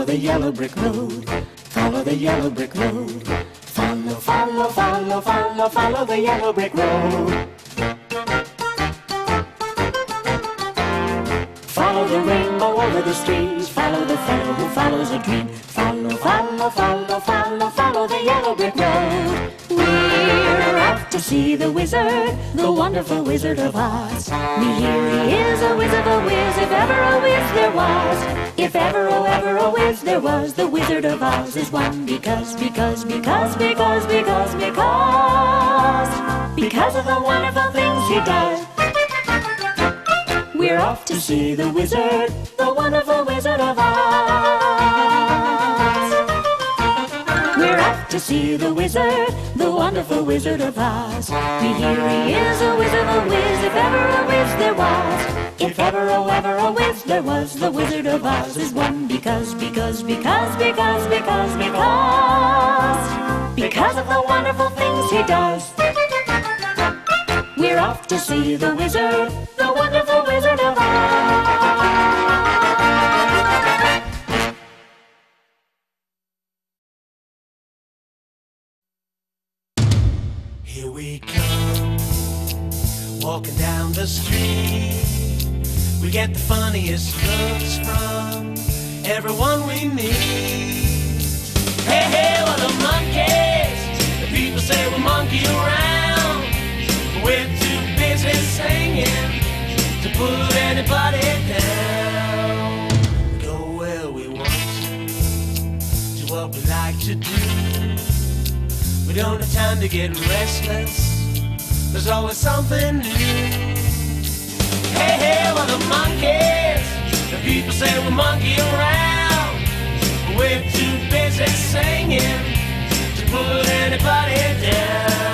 the yellow brick road. Follow the yellow brick road. Follow, follow, follow, follow, follow the yellow brick road. Follow the rainbow over the streams. Follow the fellow who follows a dream. Follow, follow, follow, follow, follow the yellow brick road. We're off to see the wizard, the wonderful Wizard of Oz. We hear he is a whiz of a whiz, if ever a whiz there was. If ever, oh ever a whiz there was, the Wizard of Oz is one because of the wonderful things he does. We're off to see the wizard, the wonderful Wizard of Oz. We're off to see the wizard, the wonderful Wizard of Oz. We hear he is a whiz of a whiz, if ever a whiz there was. If ever, oh ever a whiz there was, the Wizard of Oz is one because of the wonderful things he does. We're off to see the wizard, the wonderful Wizard of Oz. Here we come, walking down the street. We get the funniest looks from everyone we meet. Hey, hey, we're the monkeys. The people say we monkey around. We're too busy singing to put anybody down. We go where we want to, do what we like to do. We don't have time to get restless, there's always something new. Hey, hey, we're the monkeys. The people say we monkey around. We're too busy singing to put anybody down.